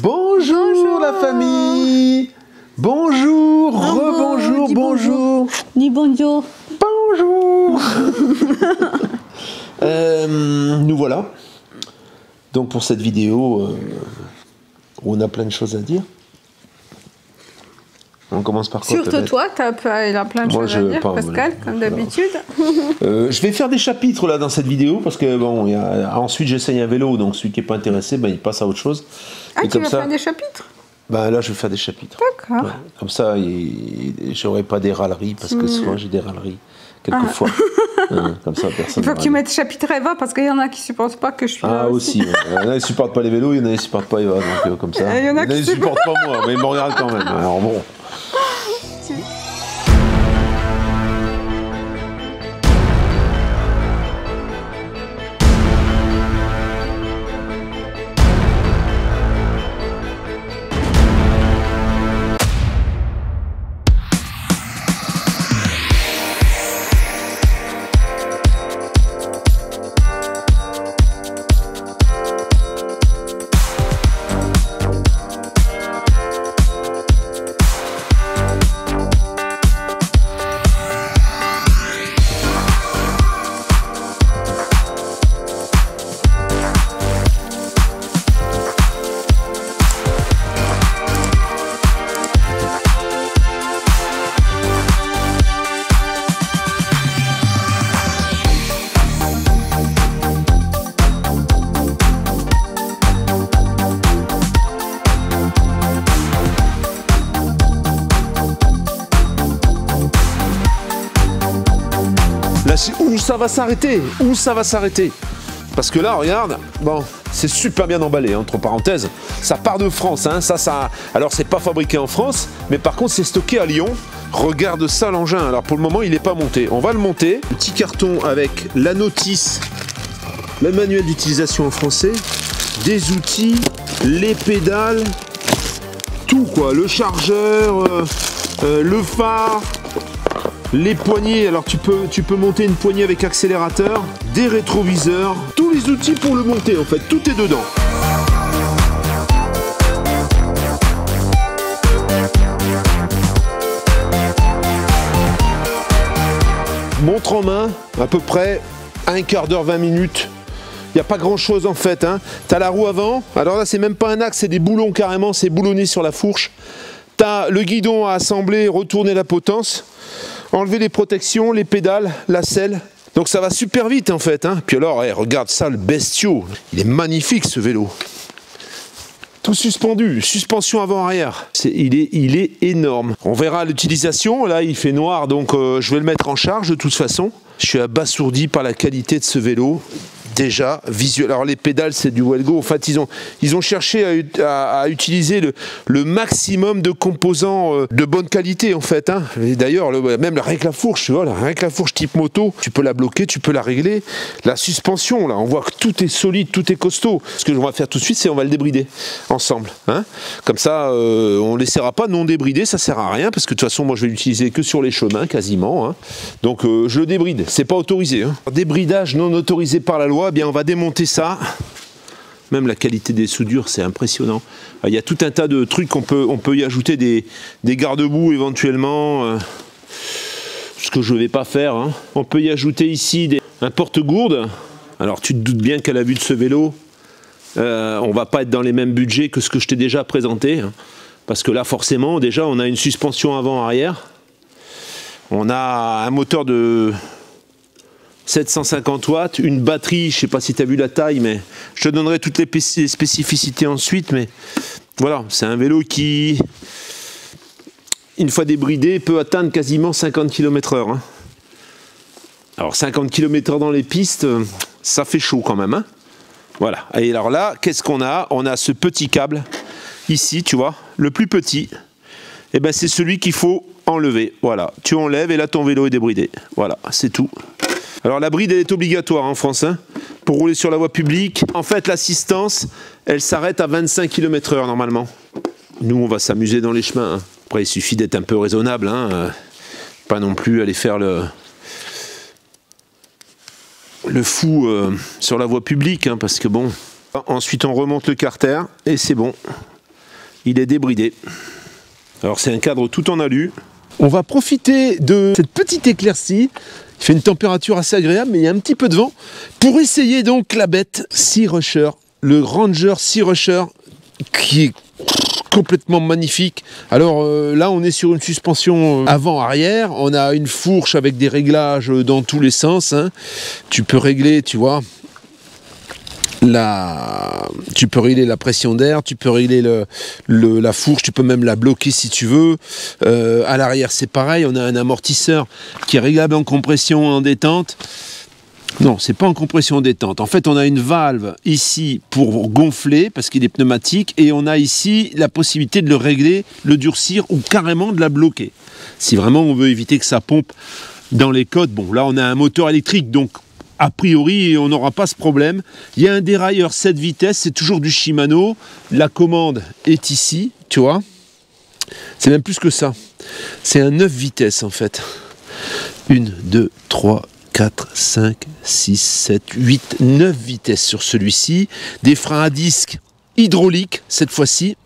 Bonjour la famille. Bonjour, rebonjour, bonjour. Dis bonjour. Bonjour. Nous voilà. Donc pour cette vidéo, où on a plein de choses à dire. On commence par quoi? Surtout toi, il a plein de choses à dire, Pascal, comme d'habitude. Je vais faire des chapitres là dans cette vidéo parce que bon, ensuite j'essaye un vélo, donc celui qui n'est pas intéressé, ben, il passe à autre chose. Ah, et tu vas faire des chapitres? Ben là, je vais faire des chapitres. D'accord. Ouais. Comme ça, j'aurai pas des râleries parce que souvent j'ai des râleries quelquefois. Comme ça, personne. Il faut que tu mettes chapitre Eva parce qu'il y en a qui supportent pas que je suis là aussi. Ouais. Il y en a qui supportent pas les vélos, il y en a qui supportent pas Eva, donc comme ça. Il y en a qui supportent pas moi, mais ils me regardent quand même. Alors bon. Là, où ça va s'arrêter? Où ça va s'arrêter? Parce que là, regarde, bon, c'est super bien emballé, entre parenthèses. Ça part de France, hein, alors c'est pas fabriqué en France, mais par contre c'est stocké à Lyon. Regarde ça l'engin, alors pour le moment il n'est pas monté. On va le monter. Un petit carton avec la notice, le manuel d'utilisation en français, des outils, les pédales, tout quoi, le chargeur, le phare. Les poignées, alors tu peux monter une poignée avec accélérateur, des rétroviseurs, tous les outils pour le monter en fait, tout est dedans. Montre en main, à peu près un quart d'heure, 20 minutes. Il n'y a pas grand chose en fait, hein. Tu as la roue avant, alors là c'est même pas un axe, c'est des boulons carrément, c'est boulonné sur la fourche. Tu as le guidon à assembler, retourner la potence. Enlever les protections, les pédales, la selle. Donc ça va super vite en fait. Hein. Puis alors, regarde ça, le bestiau. Il est magnifique ce vélo. Tout suspendu, suspension avant-arrière. Il est énorme. On verra l'utilisation. Là, il fait noir, donc je vais le mettre en charge de toute façon. Je suis abasourdi par la qualité de ce vélo. Déjà, visuel. Alors les pédales, c'est du Wellgo. En fait, ils ont cherché à utiliser le maximum de composants de bonne qualité, en fait. Hein. D'ailleurs, même avec la fourche, tu vois, avec la fourche type moto, tu peux la bloquer, tu peux la régler. La suspension, là, on voit que tout est solide, tout est costaud. Ce que on va faire tout de suite, c'est on va le débrider ensemble. Hein. Comme ça, on ne laissera pas non débridé, ça sert à rien, parce que de toute façon, moi, je vais l'utiliser que sur les chemins, quasiment. Hein. Donc, je le débride. C'est pas autorisé. Hein. Débridage non autorisé par la loi. Eh bien, on va démonter ça. Même la qualité des soudures, c'est impressionnant. Il y a tout un tas de trucs, on peut y ajouter des garde-boue éventuellement, ce que je ne vais pas faire. Hein. On peut y ajouter ici un porte-gourde. Alors tu te doutes bien qu'à la vue de ce vélo, on ne va pas être dans les mêmes budgets que ce que je t'ai déjà présenté. Hein. Parce que là, forcément, déjà, on a une suspension avant-arrière. On a un moteur de 750 watts, une batterie, je ne sais pas si tu as vu la taille, mais je te donnerai toutes les spécificités ensuite, mais voilà, c'est un vélo qui, une fois débridé, peut atteindre quasiment 50 km/h. Hein. Alors 50 km/h dans les pistes, ça fait chaud quand même. Hein. Voilà, et alors là, qu'est-ce qu'on a? On a ce petit câble, ici, tu vois, le plus petit, et ben c'est celui qu'il faut enlever. Voilà, tu enlèves et là ton vélo est débridé. Voilà, c'est tout. Alors la bride, elle est obligatoire en France, hein, pour rouler sur la voie publique. En fait, l'assistance, elle s'arrête à 25 km/h normalement. Nous, on va s'amuser dans les chemins. Hein. Après, il suffit d'être un peu raisonnable, hein, pas non plus aller faire le fou sur la voie publique, hein, parce que bon... Ensuite, on remonte le carter et c'est bon. il est débridé. Alors c'est un cadre tout en alu. On va profiter de cette petite éclaircie. Il fait une température assez agréable, mais il y a un petit peu de vent. Pour essayer donc la bête Sea Rusher, le Ranger Sea Rusher, qui est complètement magnifique. Alors là, on est sur une suspension avant-arrière. On a une fourche avec des réglages dans tous les sens. Hein. Tu peux régler, tu vois, tu peux régler la pression d'air, tu peux régler la fourche, tu peux même la bloquer si tu veux. À l'arrière, c'est pareil. On a un amortisseur qui est réglable en compression, en détente. Non, c'est pas en compression détente. En fait, on a une valve ici pour gonfler, parce qu'il est pneumatique, et on a ici la possibilité de le régler, le durcir, ou carrément de la bloquer. Si vraiment on veut éviter que ça pompe dans les côtes. Bon, là, on a un moteur électrique, donc a priori, on n'aura pas ce problème. Il y a un dérailleur 7 vitesses, c'est toujours du Shimano. La commande est ici, tu vois. C'est même plus que ça. C'est un 9 vitesses, en fait. 1, 2, 3, 4, 5, 6, 7, 8, 9 vitesses sur celui-ci. Des freins à disque hydrauliques cette fois-ci.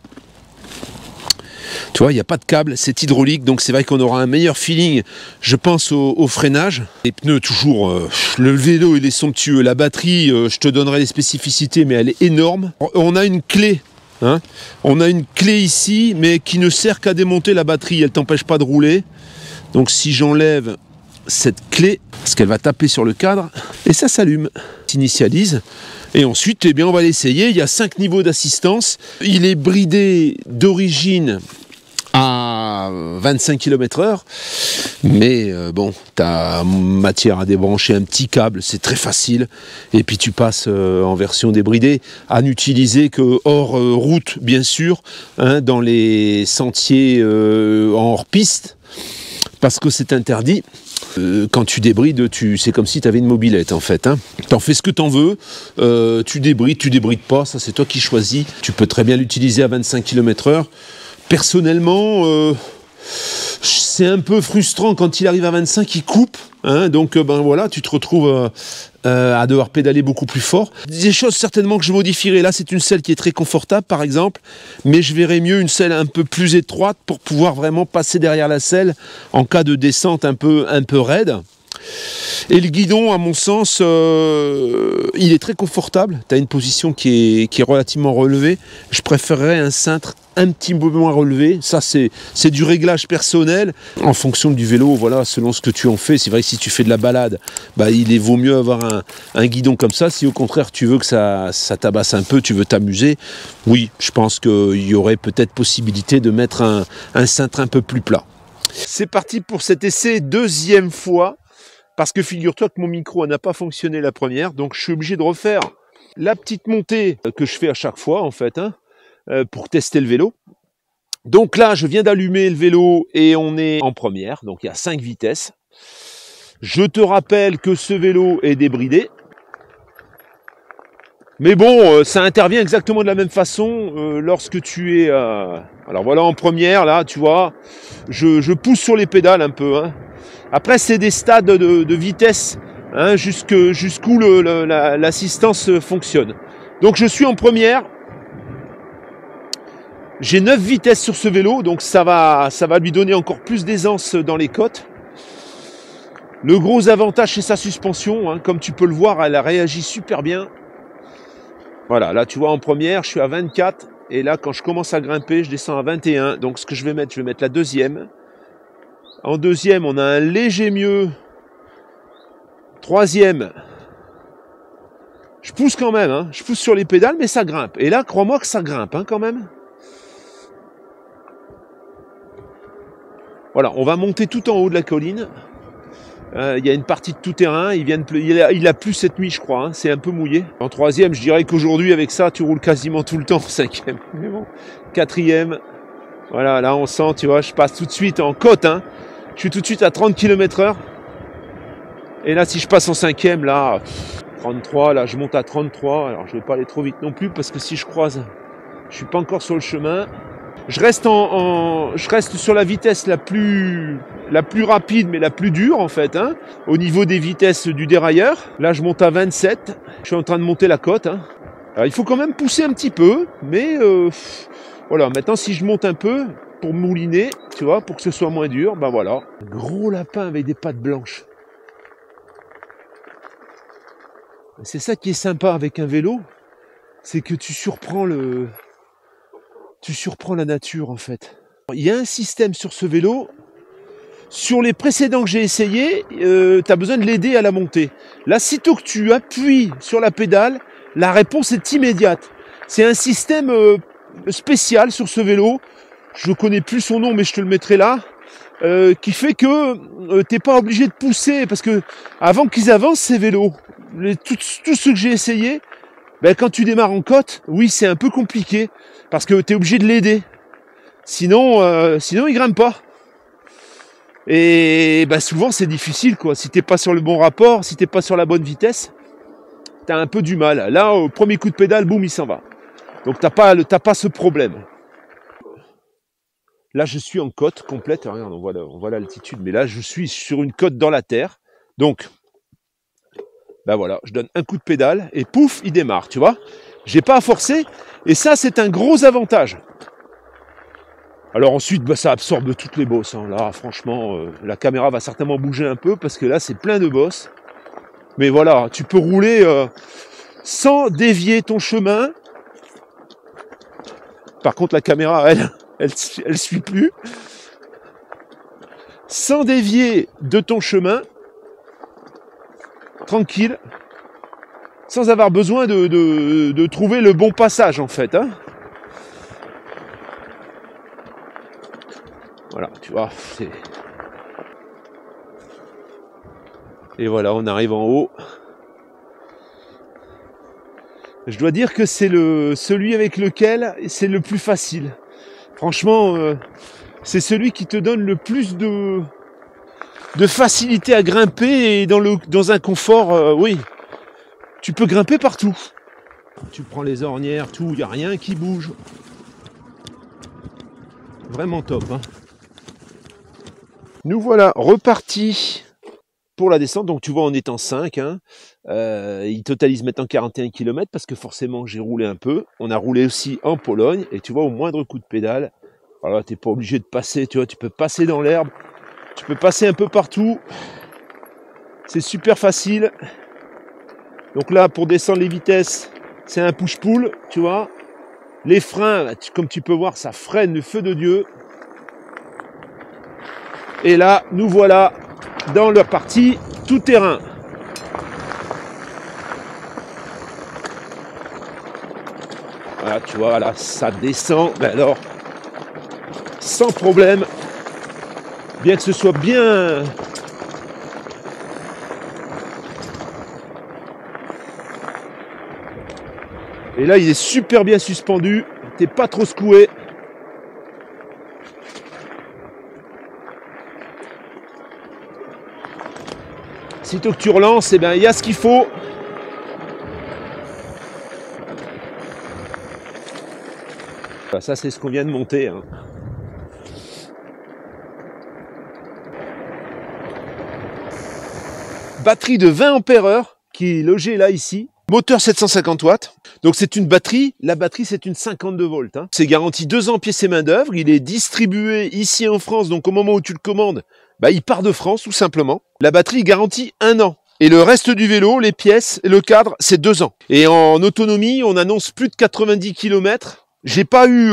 Tu vois, il n'y a pas de câble, c'est hydraulique, donc c'est vrai qu'on aura un meilleur feeling, je pense, au freinage. Les pneus, toujours, le vélo, il est somptueux. La batterie, je te donnerai les spécificités, mais elle est énorme. On a une clé. Hein, on a une clé ici, mais qui ne sert qu'à démonter la batterie. Elle ne t'empêche pas de rouler. Donc si j'enlève cette clé, parce qu'elle va taper sur le cadre, et ça s'allume, s'initialise, et ensuite eh bien, on va l'essayer. Il y a 5 niveaux d'assistance, il est bridé d'origine à 25 km/h, mais bon, tu as matière à débrancher un petit câble, c'est très facile, et puis tu passes en version débridée, à n'utiliser que hors route, bien sûr, hein, dans les sentiers en hors-piste, parce que c'est interdit. Quand tu débrides, c'est comme si tu avais une mobilette en fait. Hein. T'en fais ce que t'en veux, tu débrides pas, ça c'est toi qui choisis. Tu peux très bien l'utiliser à 25 km/h. Personnellement, c'est un peu frustrant quand il arrive à 25, il coupe. Hein, donc ben voilà, tu te retrouves à devoir pédaler beaucoup plus fort. Des choses certainement que je modifierai. Là, c'est une selle qui est très confortable, par exemple, mais je verrais mieux une selle un peu plus étroite pour pouvoir vraiment passer derrière la selle en cas de descente un peu raide. Et le guidon, à mon sens, il est très confortable. Tu as une position qui est relativement relevée. Je préférerais un cintre un petit peu moins relevé. Ça, c'est du réglage personnel en fonction du vélo, voilà, selon ce que tu en fais. C'est vrai que si tu fais de la balade, bah, vaut mieux avoir un guidon comme ça. Si au contraire, tu veux que ça tabasse un peu, tu veux t'amuser, oui, je pense qu'il y aurait peut-être possibilité de mettre un cintre un peu plus plat. C'est parti pour cet essai deuxième fois. Parce que figure-toi que mon micro n'a pas fonctionné la première, donc je suis obligé de refaire la petite montée que je fais à chaque fois, en fait, hein, pour tester le vélo. Donc là, je viens d'allumer le vélo et on est en première, donc il y a 5 vitesses. Je te rappelle que ce vélo est débridé. Mais bon, ça intervient exactement de la même façon lorsque tu es... Alors voilà, en première, là, tu vois, je pousse sur les pédales un peu, hein. Après, c'est des stades de vitesse, hein, jusqu'où l'assistance fonctionne. Donc, je suis en première. J'ai 9 vitesses sur ce vélo, donc ça va lui donner encore plus d'aisance dans les côtes. Le gros avantage, c'est sa suspension. Hein, comme tu peux le voir, elle a réagi super bien. Voilà, là, tu vois, en première, je suis à 24. Et là, quand je commence à grimper, je descends à 21. Donc, ce que je vais mettre la deuxième. En deuxième, on a un léger mieux. Troisième, je pousse quand même, hein. Je pousse sur les pédales, mais ça grimpe. Et là, crois-moi que ça grimpe, hein, quand même. Voilà, on va monter tout en haut de la colline. Il y a une partie de tout terrain. Il a plu cette nuit, je crois. Hein. C'est un peu mouillé. En troisième, je dirais qu'aujourd'hui, avec ça, tu roules quasiment tout le temps. Cinquième, mais bon. Quatrième. Voilà, là, on sent, tu vois, je passe tout de suite en côte, hein. Je suis tout de suite à 30 km/h. Et là, si je passe en cinquième, là, 33, là, je monte à 33. Alors, je ne vais pas aller trop vite non plus, parce que si je croise, je ne suis pas encore sur le chemin. Je reste sur la vitesse la plus rapide, mais la plus dure, en fait, hein, au niveau des vitesses du dérailleur. Là, je monte à 27. Je suis en train de monter la côte, hein. Alors, il faut quand même pousser un petit peu, mais Voilà, maintenant si je monte un peu pour mouliner, tu vois, pour que ce soit moins dur, ben voilà. Un gros lapin avec des pattes blanches. C'est ça qui est sympa avec un vélo, c'est que tu surprends la nature en fait. Il y a un système sur ce vélo. Sur les précédents que j'ai essayé, tu as besoin de l'aider à la montée. Là, sitôt que tu appuies sur la pédale, la réponse est immédiate. C'est un système spécial sur ce vélo. Je ne connais plus son nom, mais je te le mettrai là. Qui fait que tu n'es pas obligé de pousser. Parce que avant qu'ils avancent, ces vélos, tous ceux que j'ai essayé, ben, quand tu démarres en côte, oui, c'est un peu compliqué. Parce que tu es obligé de l'aider. Sinon, il grimpe pas. Et bah souvent c'est difficile quoi, si t'es pas sur le bon rapport, si t'es pas sur la bonne vitesse, t'as un peu du mal. Là au premier coup de pédale, boum, il s'en va. Donc t'as pas ce problème. Là je suis en côte complète, regarde, on voit l'altitude, mais là je suis sur une côte dans la terre. Donc, bah voilà, je donne un coup de pédale et pouf, il démarre, tu vois. J'ai pas à forcer, et ça c'est un gros avantage. Alors ensuite, bah, ça absorbe toutes les bosses. Hein. Là, franchement, la caméra va certainement bouger un peu parce que là, c'est plein de bosses. Mais voilà, tu peux rouler sans dévier ton chemin. Par contre, la caméra, elle suit plus. Sans dévier de ton chemin, tranquille, sans avoir besoin de trouver le bon passage en fait. Hein. Voilà, tu vois, c'est... Et voilà, on arrive en haut. Je dois dire que c'est celui avec lequel c'est le plus facile. Franchement, c'est celui qui te donne le plus de facilité à grimper et dans un confort, oui. Tu peux grimper partout. Tu prends les ornières, tout, il n'y a rien qui bouge. Vraiment top, hein. Nous voilà repartis pour la descente. Donc tu vois, on est en 5. Hein. Il totalise maintenant 41 km parce que forcément j'ai roulé un peu. On a roulé aussi en Pologne. Et tu vois, au moindre coup de pédale, voilà, tu n'es pas obligé de passer. Tu vois, tu peux passer dans l'herbe. Tu peux passer un peu partout. C'est super facile. Donc là, pour descendre les vitesses, c'est un push-pull, tu vois. Les freins, comme tu peux voir, ça freine le feu de Dieu. Et là, nous voilà dans la partie tout-terrain. Voilà, tu vois, là, ça descend. Ben alors, sans problème. Bien que ce soit bien... Et là, il est super bien suspendu. T'es pas trop secoué. Sitôt que tu relances, eh bien, il y a ce qu'il faut. Voilà, ça, c'est ce qu'on vient de monter. Hein. Batterie de 20 ampères qui est logée là, ici. Moteur 750 watts. Donc c'est une batterie. La batterie, c'est une 52 volts. Hein. C'est garanti 2 ans pièces et main d'œuvre. Il est distribué ici en France. Donc au moment où tu le commandes, bah, il part de France tout simplement. La batterie garantit 1 an. Et le reste du vélo, les pièces et le cadre, c'est 2 ans. Et en autonomie, on annonce plus de 90 km. J'ai pas eu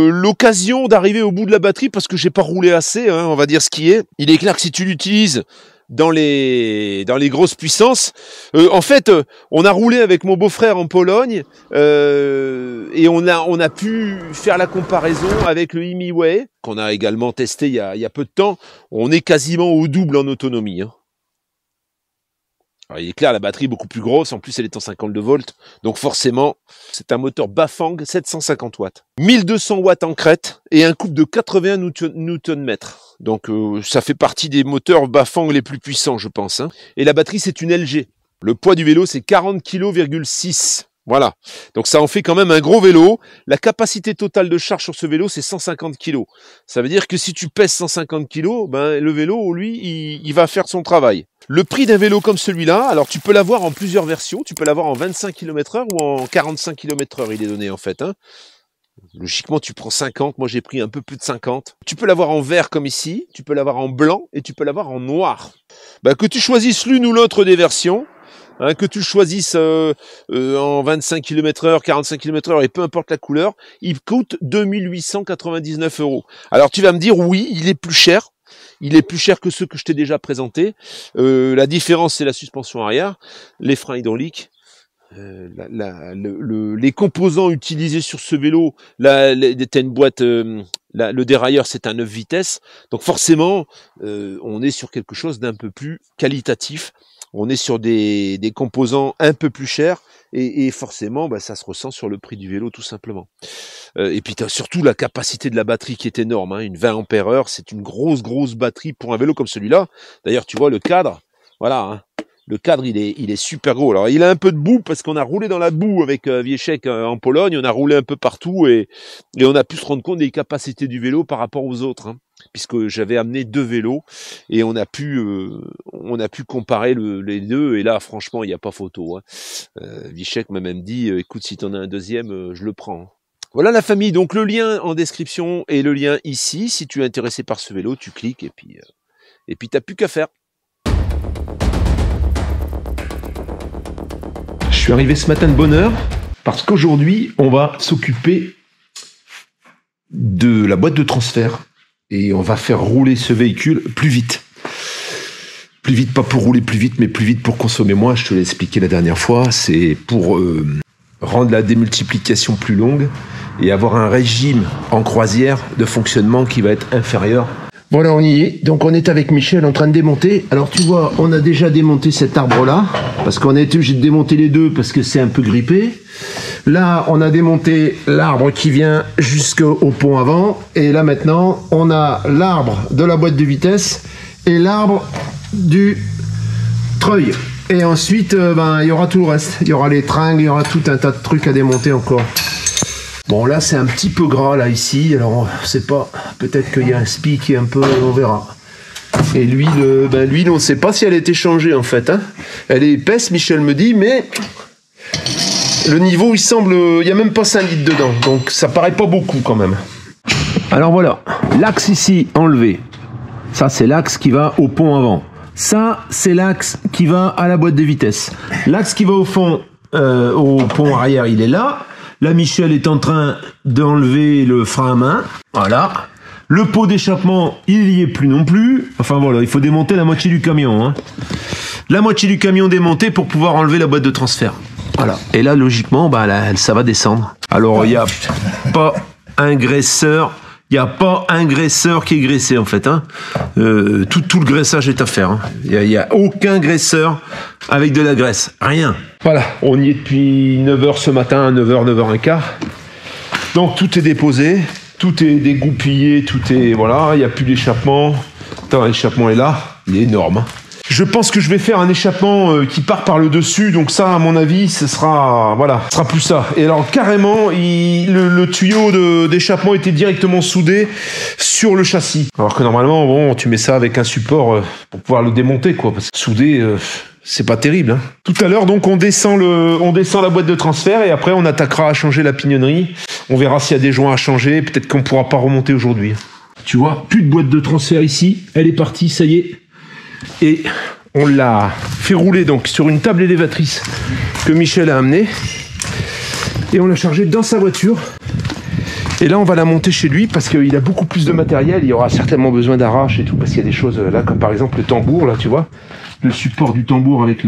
l'occasion d'arriver au bout de la batterie parce que j'ai pas roulé assez, hein, on va dire ce qui est. Il est clair que si tu l'utilises dans les grosses puissances, en fait, on a roulé avec mon beau-frère en Pologne et on a pu faire la comparaison avec le Imiway qu'on a également testé il y a peu de temps. On est quasiment au double en autonomie. Hein. Alors, il est clair, la batterie est beaucoup plus grosse, en plus elle est en 52 volts, donc forcément, c'est un moteur Bafang 750 watts. 1200 watts en crête et un couple de 81 Nm. Donc ça fait partie des moteurs Bafang les plus puissants, je pense. Hein. Et la batterie, c'est une LG. Le poids du vélo, c'est 40,6 kg. Voilà, donc ça en fait quand même un gros vélo. La capacité totale de charge sur ce vélo, c'est 150 kg. Ça veure dire que si tu pèses 150 kg, ben, le vélo, lui, il va faire son travail. Le prix d'un vélo comme celui-là, alors tu peux l'avoir en plusieurs versions. Tu peux l'avoir en 25 km/h ou en 45 km/h, il est donné en fait. Hein. Logiquement, tu prends 50. Moi, j'ai pris un peu plus de 50. Tu peux l'avoir en vert comme ici. Tu peux l'avoir en blanc et tu peux l'avoir en noir. Bah, que tu choisisses l'une ou l'autre des versions, hein, que tu le choisisses en 25 km/h, 45 km/h et peu importe la couleur, il coûte 2899 €. Alors, tu vas me dire, oui, il est plus cher. Il est plus cher que ceux que je t'ai déjà présentés. La différence, c'est la suspension arrière, les freins hydrauliques. Les composants utilisés sur ce vélo, t'as une boîte, le dérailleur c'est un 9 vitesses, donc forcément on est sur quelque chose d'un peu plus qualitatif, on est sur des composants un peu plus chers et forcément ça se ressent sur le prix du vélo tout simplement. Et puis tu as surtout la capacité de la batterie qui est énorme, hein, une 20 ampères-heure, c'est une grosse batterie pour un vélo comme celui-là. D'ailleurs tu vois le cadre, voilà, hein. Le cadre, il est super gros. Alors, il a un peu de boue parce qu'on a roulé dans la boue avec Wieczek en Pologne. On a roulé un peu partout et on a pu se rendre compte des capacités du vélo par rapport aux autres, hein, puisque j'avais amené 2 vélos et on a pu comparer les deux. Et là, franchement, il n'y a pas photo, hein. Wieczek m'a même dit, écoute, si tu en as un deuxième, je le prends. Voilà la famille. Donc, le lien en description et le lien ici. Si tu es intéressé par ce vélo, tu cliques et puis t'as plus qu'à faire. Je suis arrivé ce matin de bonne heure parce qu'aujourd'hui, on va s'occuper de la boîte de transfert et on va faire rouler ce véhicule plus vite. Plus vite, pas pour rouler plus vite, mais plus vite pour consommer moins. Je te l'ai expliqué la dernière fois. C'est pour rendre la démultiplication plus longue et avoir un régime en croisière de fonctionnement qui va être inférieur. Voilà, on y est. Donc on est avec Michel en train de démonter. Alors tu vois, on a déjà démonté cet arbre-là, parce qu'on a été obligé de démonter les deux parce que c'est un peu grippé. Là, on a démonté l'arbre qui vient jusqu'au pont avant. Et là maintenant, on a l'arbre de la boîte de vitesse et l'arbre du treuil. Et ensuite, il y aura tout le reste. Il y aura les tringles, il y aura tout un tas de trucs à démonter encore. Bon, là, c'est un petit peu gras, là, ici. Alors, on sait pas. Peut-être qu'il y a un spi qui est un peu... On verra. Et l'huile, l'huile, on ne sait pas si elle a été changée, en fait, hein. Elle est épaisse, Michel me dit, mais... Le niveau, il semble... Il n'y a même pas 5 litres dedans. Donc, ça paraît pas beaucoup, quand même. Alors, voilà. L'axe ici, enlevé. Ça, c'est l'axe qui va au pont avant. Ça, c'est l'axe qui va à la boîte de vitesse. L'axe qui va au fond, au pont arrière, il est là. Là, Michel est en train d'enlever le frein à main. Voilà. Le pot d'échappement, il n'y est plus non plus. Enfin voilà, il faut démonter la moitié du camion, hein. La moitié du camion démontée pour pouvoir enlever la boîte de transfert. Voilà. Et là, logiquement, ça va descendre. Alors, il n'y a pas un graisseur. Il n'y a pas un graisseur qui est graissé, en fait, hein. Tout le graissage est à faire, hein. Il n'y a aucun graisseur avec de la graisse. Rien. Voilà, on y est depuis 9h ce matin, 9h, 9h15. Donc tout est déposé, tout est dégoupillé, tout est... Voilà, il n'y a plus d'échappement. Attends, l'échappement est là, il est énorme, hein. Je pense que je vais faire un échappement qui part par le dessus, donc ça, à mon avis, ce sera, voilà, ce sera plus ça. Et alors, carrément, le tuyau d'échappement était directement soudé sur le châssis. Alors que normalement, bon, tu mets ça avec un support pour pouvoir le démonter, quoi, parce que souder, c'est pas terrible, hein. Tout à l'heure, donc, on descend la boîte de transfert et après, on attaquera à changer la pignonnerie. On verra s'il y a des joints à changer. Peut-être qu'on pourra pas remonter aujourd'hui. Tu vois, plus de boîte de transfert ici. Elle est partie, ça y est. Et on l'a fait rouler donc sur une table élévatrice que Michel a amenée et on l'a chargée dans sa voiture. Et là on va la monter chez lui parce qu'il a beaucoup plus de matériel. Il y aura certainement besoin d'arrache et tout parce qu'il y a des choses là comme par exemple le tambour, là tu vois, le support du tambour avec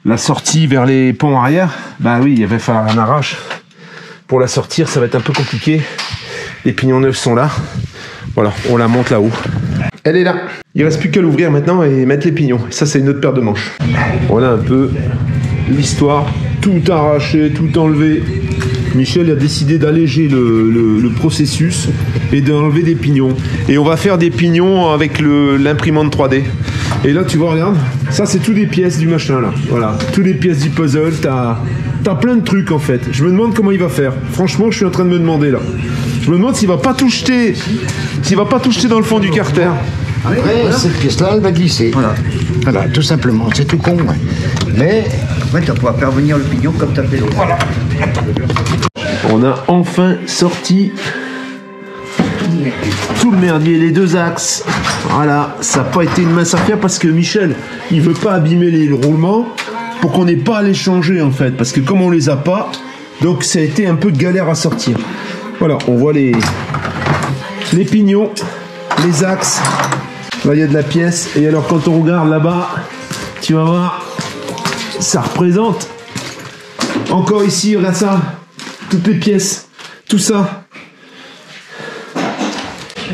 la sortie vers les ponts arrière. Bah oui, il va falloir un arrache pour la sortir, ça va être un peu compliqué. Les pignons neufs sont là. Voilà, on la monte là-haut. Elle est là. Il reste plus qu'à l'ouvrir maintenant et mettre les pignons. Et ça, c'est une autre paire de manches. Voilà un peu l'histoire. Tout arraché, tout enlevé. Michel a décidé d'alléger le processus et d'enlever des pignons. Et on va faire des pignons avec l'imprimante 3D. Et là, tu vois, regarde. Ça, c'est toutes les pièces du machin, là. Voilà. Toutes les pièces du puzzle. T'as plein de trucs, en fait. Je me demande comment il va faire. Franchement, je suis en train de me demander, là. Je me demande s'il va pas tout jeter. S'il va pas tout jeter dans le fond du carter. Après, voilà. Cette pièce-là, elle va glisser. Voilà. Voilà, tout simplement. C'est tout con, ouais. Mais, ouais, tu vas pouvoir faire venir le pignon comme tu as fait l'autre. Voilà. On a enfin sorti tout le merdier, les deux axes. Voilà, ça n'a pas été une mince affaire parce que Michel, il veut pas abîmer les roulements pour qu'on n'ait pas à les changer en fait. Parce que comme on les a pas, donc ça a été un peu de galère à sortir. Voilà, on voit les pignons, les axes. Là, il y a de la pièce. Et alors, quand on regarde là-bas, tu vas voir, ça représente. Encore ici, regarde ça. Toutes les pièces. Tout ça.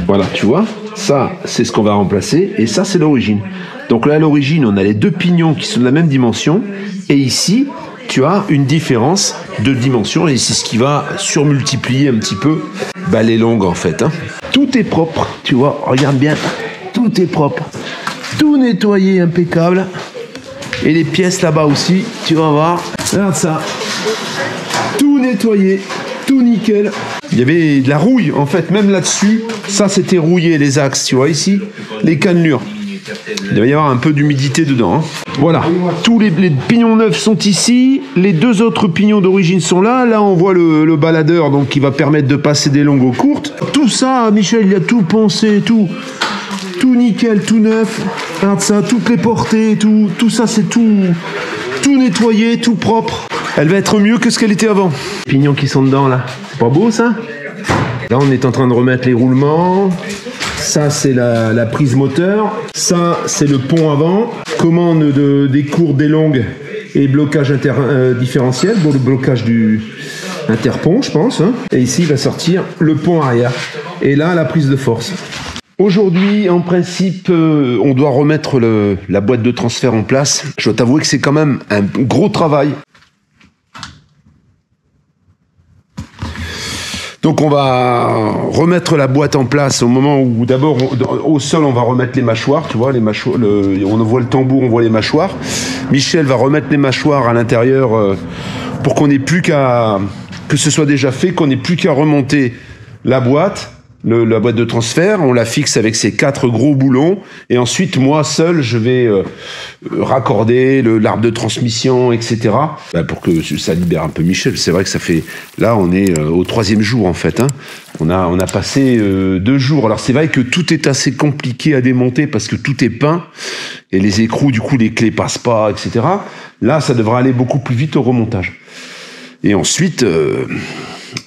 Voilà, tu vois. Ça, c'est ce qu'on va remplacer. Et ça, c'est l'origine. Donc là, à l'origine, on a les deux pignons qui sont de la même dimension. Et ici, tu as une différence de dimension. Et c'est ce qui va surmultiplier un petit peu les longues, en fait. Hein. Tout est propre. Tu vois, regarde bien. Tout est propre. Tout nettoyé, impeccable. Et les pièces là-bas aussi, tu vas voir. Regarde ça. Tout nettoyé. Tout nickel. Il y avait de la rouille, en fait, même là-dessus. Ça, c'était rouillé, les axes. Tu vois ici, les cannelures. Il va y avoir un peu d'humidité dedans. Hein. Voilà. Tous les pignons neufs sont ici. Les deux autres pignons d'origine sont là. Là, on voit le baladeur donc, qui va permettre de passer des longues aux courtes. Tout ça, Michel, il a tout poncé, tout nickel, tout neuf. Regarde ça, toutes les portées, tout ça, c'est tout nettoyé, tout propre. Elle va être mieux que ce qu'elle était avant. Les pignons qui sont dedans, là. C'est pas beau, ça? Là, on est en train de remettre les roulements. Ça, c'est la prise moteur. Ça, c'est le pont avant. Commande des courtes, des longues et blocage différentiel. Bon, le blocage du interpont, je pense. Hein. Et ici, il va sortir le pont arrière. Et là, la prise de force. Aujourd'hui, en principe, on doit remettre la boîte de transfert en place. Je dois t'avouer que c'est quand même un gros travail. Donc on va remettre la boîte en place au moment où d'abord au sol on va remettre les mâchoires, tu vois, les mâchoires, on voit le tambour, on voit les mâchoires. Michel va remettre les mâchoires à l'intérieur pour qu'on n'ait plus qu'à, que ce soit déjà fait, qu'on n'ait plus qu'à remonter la boîte. La boîte de transfert, on la fixe avec ces 4 gros boulons et ensuite moi seul je vais raccorder l'arbre de transmission, etc. Pour que ça libère un peu Michel. C'est vrai que ça fait, là on est au 3e jour en fait. Hein. On a passé 2 jours. Alors c'est vrai que tout est assez compliqué à démonter parce que tout est peint et les écrous du coup les clés passent pas, etc. Là ça devrait aller beaucoup plus vite au remontage. Et ensuite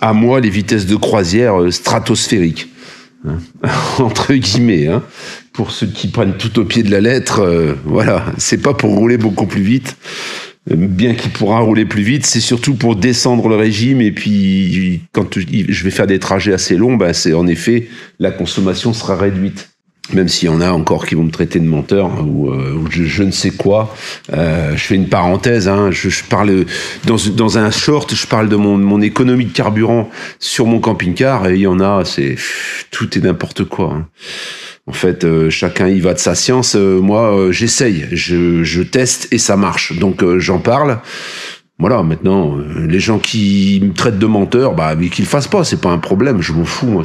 à moi les vitesses de croisière stratosphériques, hein, entre guillemets, hein, pour ceux qui prennent tout au pied de la lettre, voilà, c'est pas pour rouler beaucoup plus vite, bien qu'il pourra rouler plus vite, c'est surtout pour descendre le régime, et puis quand je vais faire des trajets assez longs, c'est en effet, la consommation sera réduite. Même s'il y en a encore qui vont me traiter de menteur ou je ne sais quoi. Je fais une parenthèse. Hein, je parle dans un short. Je parle de mon économie de carburant sur mon camping-car. Et il y en a, tout est n'importe quoi. Hein. En fait, chacun y va de sa science. Moi, j'essaye, je teste et ça marche. Donc j'en parle. Voilà, maintenant, les gens qui me traitent de menteur, mais qu'ils le fassent pas, c'est pas un problème, je m'en fous, moi,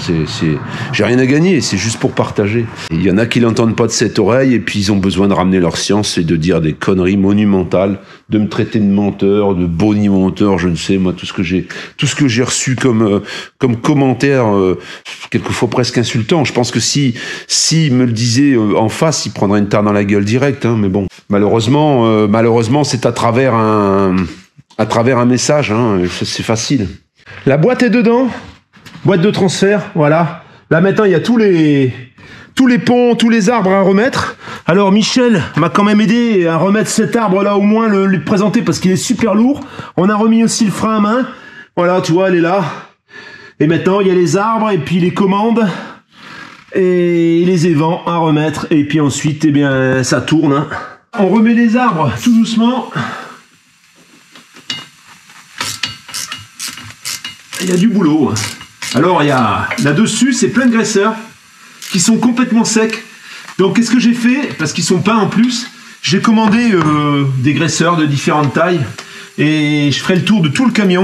j'ai rien à gagner, c'est juste pour partager. Il y en a qui l'entendent pas de cette oreille, et puis ils ont besoin de ramener leur science et de dire des conneries monumentales, de me traiter de menteur, de bonimenteur, je ne sais, moi, tout ce que j'ai reçu comme commentaire, quelquefois presque insultant. Je pense que si me le disait en face, il prendrait une tare dans la gueule direct, hein, mais bon. Malheureusement, c'est à travers un message, hein, c'est facile. La boîte est dedans, boîte de transfert, voilà. Là maintenant il y a tous les ponts, tous les arbres à remettre. Alors Michel m'a quand même aidé à remettre cet arbre là, au moins le présenter parce qu'il est super lourd. On a remis aussi le frein à main, voilà, tu vois, elle est là. Et maintenant il y a les arbres et puis les commandes et les évents à remettre. Et puis ensuite, eh bien, ça tourne. Hein. On remet les arbres tout doucement. Il y a du boulot. Alors, il y a là-dessus, c'est plein de graisseurs qui sont complètement secs. Donc, qu'est-ce que j'ai fait? Parce qu'ils sont peints en plus. J'ai commandé des graisseurs de différentes tailles et je ferai le tour de tout le camion.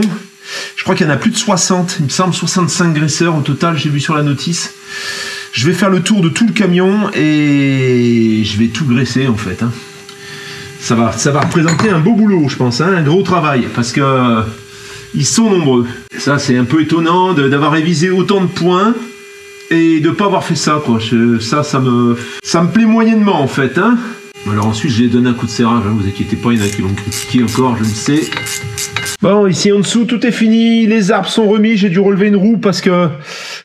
Je crois qu'il y en a plus de 60, il me semble 65 graisseurs au total, j'ai vu sur la notice. Je vais faire le tour de tout le camion et je vais tout graisser en fait. Hein. Ça va représenter un beau boulot, je pense, hein, un gros travail, parce que ils sont nombreux. Ça, c'est un peu étonnant d'avoir révisé autant de points et de ne pas avoir fait ça, quoi. Ça me plaît moyennement, en fait, hein. Alors ensuite, je vais donner un coup de serrage, hein, vous inquiétez pas, il y en a qui vont me critiquer encore, je le sais. Bon, ici en dessous, tout est fini, les arbres sont remis, j'ai dû relever une roue parce que,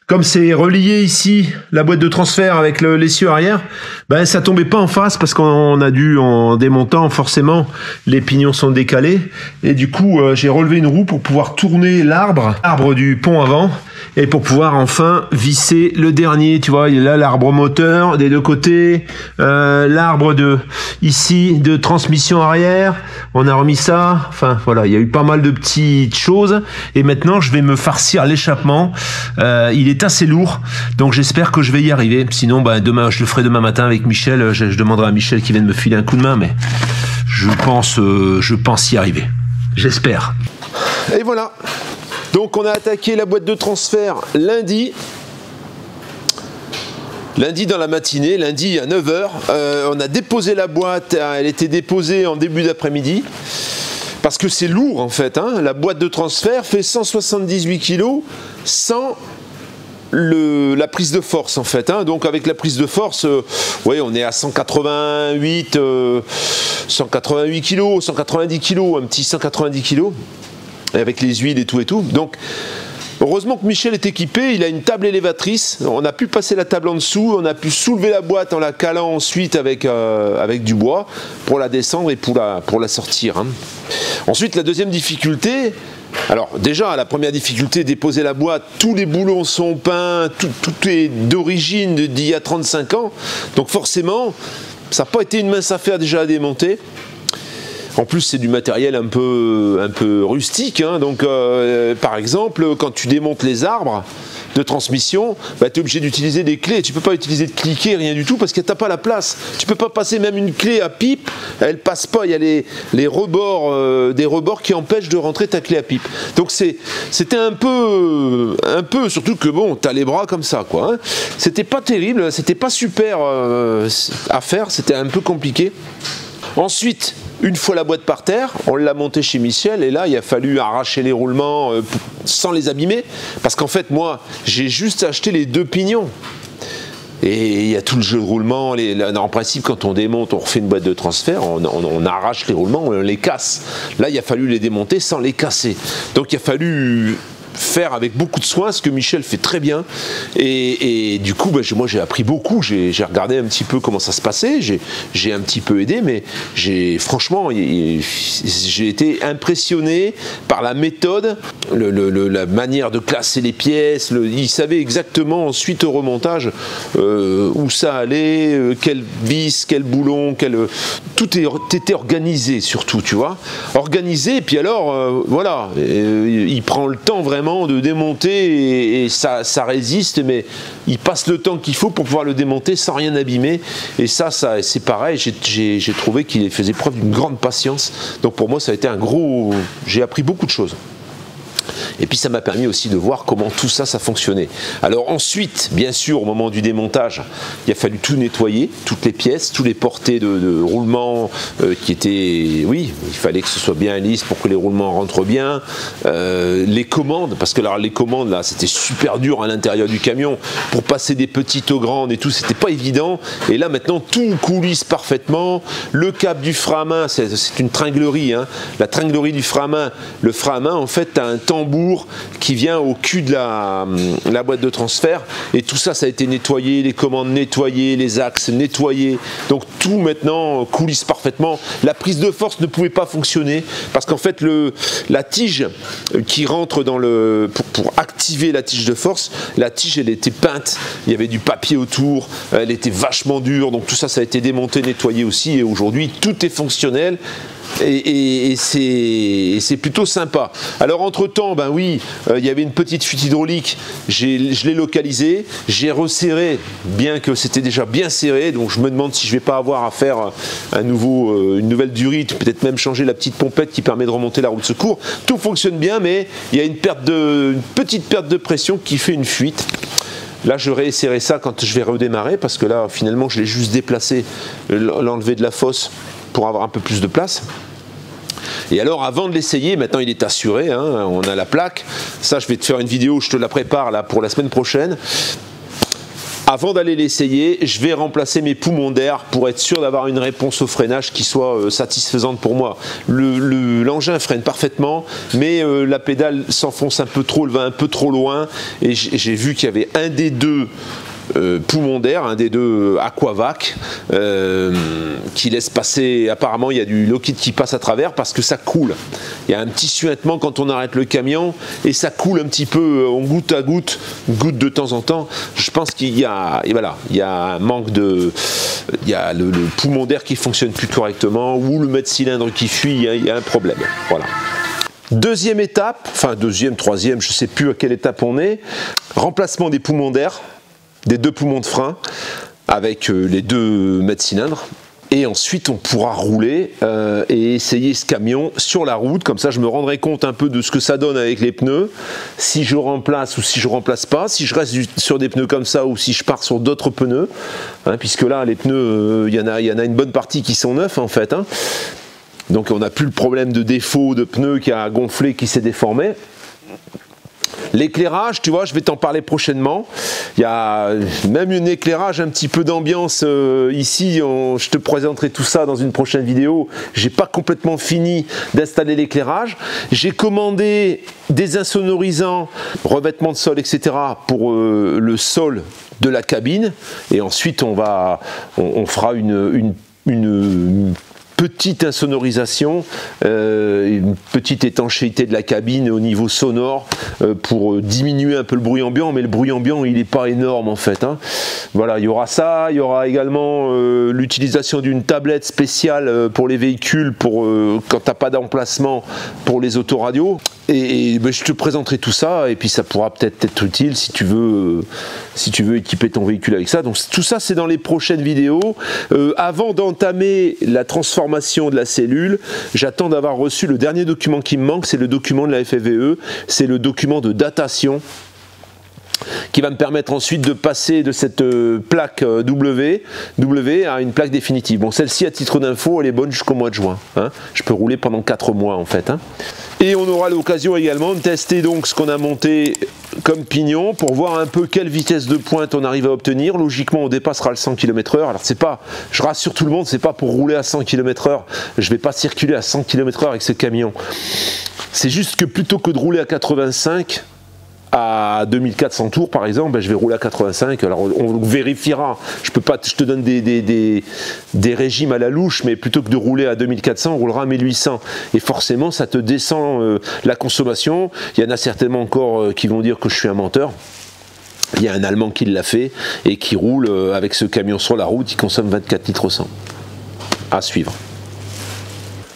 comme c'est relié ici, la boîte de transfert avec l'essieu arrière, ben ça tombait pas en face parce qu'on a dû, en démontant, forcément, les pignons sont décalés, et du coup, j'ai relevé une roue pour pouvoir tourner l'arbre du pont avant, et pour pouvoir enfin visser le dernier, tu vois, il y a là l'arbre moteur des deux côtés, l'arbre ici de transmission arrière, on a remis ça, enfin voilà, il y a eu pas mal de petites choses, et maintenant je vais me farcir l'échappement, il est assez lourd, donc j'espère que je vais y arriver, sinon bah, demain, je le ferai demain matin avec Michel, je demanderai à Michel qui vienne me filer un coup de main, mais je pense y arriver, j'espère. Et voilà. Donc on a attaqué la boîte de transfert lundi dans la matinée, lundi à 9 h. On a déposé la boîte, elle était déposée en début d'après-midi. Parce que c'est lourd en fait, hein. La boîte de transfert fait 178 kg sans la prise de force en fait, hein. Donc avec la prise de force, ouais, on est à 188 kg, 190 kg, un petit 190 kg. Avec les huiles et tout. Donc, heureusement que Michel est équipé, il a une table élévatrice, on a pu passer la table en dessous, on a pu soulever la boîte en la calant ensuite avec du bois pour la descendre et pour la sortir, hein. Ensuite, la deuxième difficulté, alors déjà, la première difficulté, déposer la boîte, tous les boulons sont peints, tout est d'origine d'il y a 35 ans, donc forcément, ça n'a pas été une mince affaire déjà à démonter. En plus, c'est du matériel un peu rustique, hein. Donc par exemple, quand tu démontes les arbres de transmission, bah, tu es obligé d'utiliser des clés. Tu ne peux pas utiliser de cliquet, rien du tout, parce que tu n'as pas la place. Tu ne peux pas passer même une clé à pipe, elle ne passe pas. Il y a les rebords, des rebords qui empêchent de rentrer ta clé à pipe. Donc c'était un peu, surtout que bon, tu as les bras comme ça, quoi, hein. C'était pas terrible, c'était pas super à faire, c'était un peu compliqué. Ensuite, une fois la boîte par terre, on l'a montée chez Michel et là il a fallu arracher les roulements sans les abîmer, parce qu'en fait moi j'ai juste acheté les deux pignons et il y a tout le jeu de roulement. En principe, quand on démonte, on refait une boîte de transfert, on arrache les roulements, on les casse. Là il a fallu les démonter sans les casser, donc il a fallu faire avec beaucoup de soin, ce que Michel fait très bien, et du coup moi j'ai appris beaucoup, j'ai regardé un petit peu comment ça se passait, j'ai un petit peu aidé, mais franchement j'ai été impressionné par la méthode, la manière de classer les pièces, il savait exactement ensuite au remontage où ça allait, quelle vis, quel boulon, tout était organisé, surtout, tu vois, organisé, et puis alors voilà, il prend le temps vraiment de démonter et ça résiste, mais il passe le temps qu'il faut pour pouvoir le démonter sans rien abîmer, et ça c'est pareil, j'ai trouvé qu'il faisait preuve d'une grande patience, donc pour moi ça a été j'ai appris beaucoup de choses. Et puis ça m'a permis aussi de voir comment tout ça fonctionnait. Alors ensuite, bien sûr, au moment du démontage, il a fallu tout nettoyer, toutes les pièces, tous les portés de roulement qui étaient... Oui, il fallait que ce soit bien lisse pour que les roulements rentrent bien. Les commandes, parce que alors, les commandes, là, c'était super dur à l'intérieur du camion. Pour passer des petites aux grandes et tout, c'était pas évident. Et là, maintenant, tout coulisse parfaitement. Le câble du frein à main, c'est une tringlerie, hein. La tringlerie du frein à main, le frein à main, en fait, tu as un tambour qui vient au cul de la boîte de transfert, et tout ça, ça a été nettoyé, les commandes nettoyées, les axes nettoyés, donc tout maintenant coulisse parfaitement. La prise de force ne pouvait pas fonctionner parce qu'en fait la tige qui rentre dans pour activer la tige de force, la tige elle était peinte, il y avait du papier autour, elle était vachement dure, donc tout ça, ça a été démonté, nettoyé aussi, et aujourd'hui tout est fonctionnel. Et c'est plutôt sympa. Alors entre-temps, ben oui, il y avait une petite fuite hydraulique, je l'ai localisée, j'ai resserré, bien que c'était déjà bien serré, donc je me demande si je vais pas avoir à faire une nouvelle durite, peut-être même changer la petite pompette qui permet de remonter la roue de secours. Tout fonctionne bien, mais il y a une petite perte de pression qui fait une fuite. Là, je réessayerai ça quand je vais redémarrer, parce que là, finalement, je l'ai juste déplacé, l'enlever de la fosse, pour avoir un peu plus de place. Et alors avant de l'essayer, maintenant il est assuré, hein, on a la plaque, ça je vais te faire une vidéo, je te la prépare là pour la semaine prochaine. Avant d'aller l'essayer, je vais remplacer mes poumons d'air pour être sûr d'avoir une réponse au freinage qui soit satisfaisante pour moi. L'engin freine parfaitement, mais la pédale s'enfonce un peu trop, elle va un peu trop loin, et j'ai vu qu'il y avait un des deux poumon d'air, un des deux Aquavac, qui laisse passer, apparemment il y a du liquide qui passe à travers parce que ça coule. Il y a un petit suintement quand on arrête le camion et ça coule un petit peu, on goutte à goutte, goutte de temps en temps. Je pense qu'il y a, et voilà, il y a un manque de, il y a le poumon d'air qui fonctionne plus correctement ou le mètre cylindre qui fuit, il y a un problème. Voilà. Deuxième étape, enfin deuxième, troisième, je ne sais plus à quelle étape on est, remplacement des poumons d'air, des deux poumons de frein avec les 2 mètres cylindres, et ensuite on pourra rouler et essayer ce camion sur la route. Comme ça je me rendrai compte un peu de ce que ça donne avec les pneus, si je remplace ou si je remplace pas, si je reste sur des pneus comme ça ou si je pars sur d'autres pneus, hein, puisque là les pneus, il y en a une bonne partie qui sont neufs en fait, hein. Donc on n'a plus le problème de défaut de pneus qui a gonflé, qui s'est déformé. L'éclairage, tu vois, je vais t'en parler prochainement. Il y a même un éclairage, un petit peu d'ambiance ici. Je te présenterai tout ça dans une prochaine vidéo. J'ai pas complètement fini d'installer l'éclairage. J'ai commandé des insonorisants, revêtement de sol, etc. pour le sol de la cabine. Et ensuite, on fera une petite insonorisation, une petite étanchéité de la cabine au niveau sonore pour diminuer un peu le bruit ambiant, mais le bruit ambiant il n'est pas énorme en fait, hein. Voilà, il y aura ça, il y aura également l'utilisation d'une tablette spéciale pour les véhicules, pour quand tu n'as pas d'emplacement pour les autoradios. Et ben, je te présenterai tout ça et puis ça pourra peut-être être utile si tu veux équiper ton véhicule avec ça. Donc tout ça c'est dans les prochaines vidéos. Avant d'entamer la transformation de la cellule, j'attends d'avoir reçu le dernier document qui me manque, c'est le document de la FFVE, c'est le document de datation qui va me permettre ensuite de passer de cette plaque W à une plaque définitive. Bon, celle-ci, à titre d'info, elle est bonne jusqu'au mois de juin, hein. Je peux rouler pendant 4 mois en fait, hein. Et on aura l'occasion également de tester donc ce qu'on a monté comme pignon pour voir un peu quelle vitesse de pointe on arrive à obtenir. Logiquement, on dépassera le 100 km/h. Alors c'est pas, je rassure tout le monde, c'est pas pour rouler à 100 km/h. Je vais pas circuler à 100 km/h avec ce camion. C'est juste que plutôt que de rouler à 85 à 2400 tours par exemple, ben je vais rouler à 85. Alors on vérifiera, je te donne des régimes à la louche, mais plutôt que de rouler à 2400, on roulera à 1800 et forcément ça te descend la consommation. Il y en a certainement encore qui vont dire que je suis un menteur. Il y a un Allemand qui l'a fait et qui roule avec ce camion sur la route, il consomme 24 litres au 100. À suivre.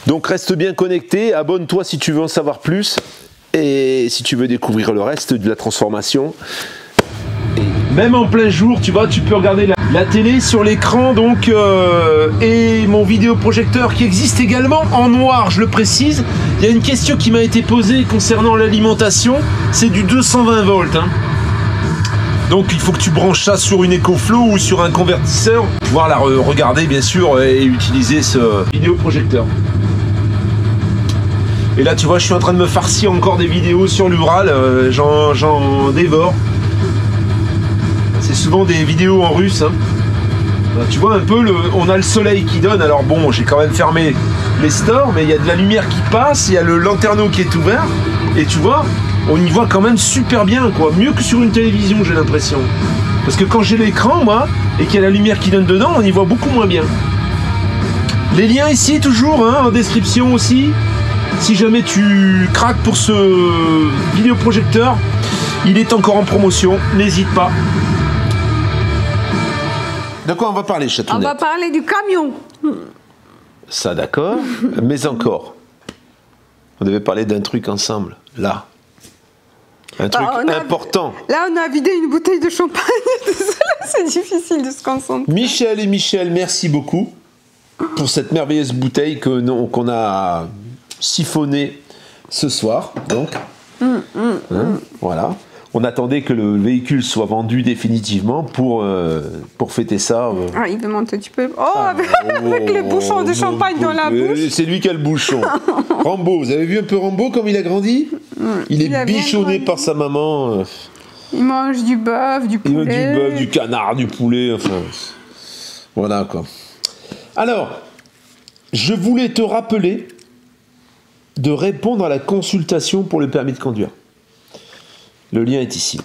Donc reste bien connecté, abonne-toi si tu veux en savoir plus. Et si tu veux découvrir le reste de la transformation, et même en plein jour, tu vois, tu peux regarder la télé sur l'écran, donc et mon vidéoprojecteur qui existe également en noir, je le précise. Il y a une question qui m'a été posée concernant l'alimentation, c'est du 220 volts, hein. Donc il faut que tu branches ça sur une EcoFlow ou sur un convertisseur pour pouvoir la regarder bien sûr et utiliser ce vidéoprojecteur. Et là tu vois, je suis en train de me farcir encore des vidéos sur l'Ural, j'en dévore. C'est souvent des vidéos en russe, hein. Là, tu vois un peu, on a le soleil qui donne, alors bon, j'ai quand même fermé les stores, mais il y a de la lumière qui passe, il y a le lanterneau qui est ouvert, et tu vois, on y voit quand même super bien, quoi, mieux que sur une télévision, j'ai l'impression. Parce que quand j'ai l'écran, moi, et qu'il y a la lumière qui donne dedans, on y voit beaucoup moins bien. Les liens ici, toujours, hein, en description aussi. Si jamais tu craques pour ce vidéoprojecteur, il est encore en promotion, n'hésite pas. De quoi on va parler, Chatounette? On va parler du camion. Ça d'accord, mais encore. On devait parler d'un truc ensemble, là. Un truc important. Là, on a vidé une bouteille de champagne. C'est difficile de se concentrer. Michel et Michel, merci beaucoup pour cette merveilleuse bouteille qu'on a siphonnée ce soir. Donc, voilà. On attendait que le véhicule soit vendu définitivement pour fêter ça. Ah, il veut monter un petit peu. Oh, avec le bouchon de champagne dans la bouche. C'est lui qui a le bouchon. Rambo, vous avez vu un peu Rambo comme il a grandi? Il est bichonné par sa maman. Il mange du bœuf, du poulet. Il mange du bœuf, du canard, du poulet, enfin... Voilà, quoi. Alors, je voulais te rappeler de répondre à la consultation pour le permis de conduire. Le lien est ici.